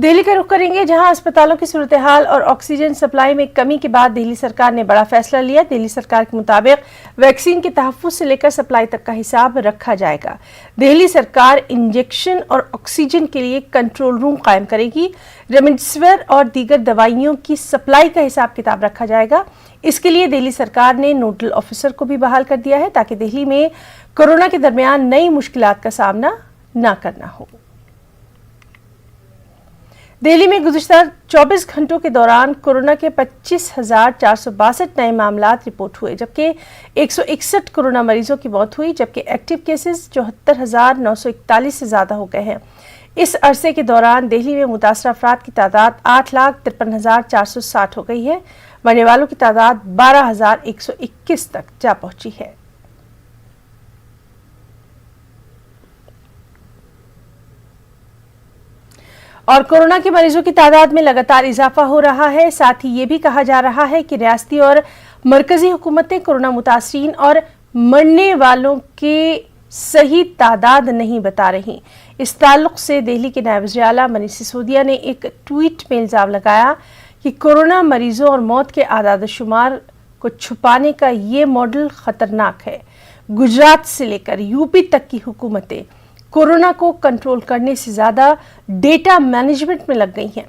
दिल्ली का रुख करेंगे, जहां अस्पतालों की सूरत-ए-हाल और ऑक्सीजन सप्लाई में कमी के बाद दिल्ली सरकार ने बड़ा फैसला लिया। दिल्ली सरकार के मुताबिक वैक्सीन के तहफ्फुज़ से लेकर सप्लाई तक का हिसाब रखा जाएगा। दिल्ली सरकार इंजेक्शन और ऑक्सीजन के लिए कंट्रोल रूम कायम करेगी। रेमडेसिविर और दीगर दवाइयों की सप्लाई का हिसाब किताब रखा जाएगा। इसके लिए दिल्ली सरकार ने नोडल ऑफिसर को भी बहाल कर दिया है, ताकि दिल्ली में कोरोना के दरमियान नई मुश्किलात का सामना न करना हो। दिल्ली में गुज़िश्ता 24 घंटों के दौरान कोरोना के 25,462 नए मामलात रिपोर्ट हुए, जबकि 161 कोरोना मरीजों की मौत हुई, जबकि एक्टिव केसेस 74,941 से ज़्यादा हो गए हैं। इस अरसे के दौरान दिल्ली में मुतासर अफराद की तादाद 8,53,460 हो गई है। मरने वालों की तादाद 12,121 तक जा पहुंची है। और कोरोना के मरीजों की तादाद में लगातार इजाफा हो रहा है। साथ ही ये भी कहा जा रहा है कि रियासती और मरकजी हुकूमतें कोरोना मुतासरीन और मरने वालों के सही तादाद नहीं बता रही। इस ताल्लुक से दिल्ली के नायब वज़ीर आला मनीष सिसोदिया ने एक ट्वीट में इल्ज़ाम लगाया कि कोरोना मरीजों और मौत के आदाद शुमार को छुपाने का ये मॉडल खतरनाक है। गुजरात से लेकर यूपी तक की हुकूमतें कोरोना को कंट्रोल करने से ज़्यादा डेटा मैनेजमेंट में लग गई हैं।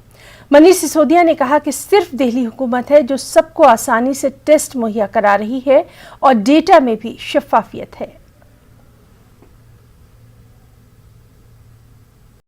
मनीष सिसोदिया ने कहा कि सिर्फ दिल्ली हुकूमत है जो सबको आसानी से टेस्ट मुहैया करा रही है और डेटा में भी शफाफियत है।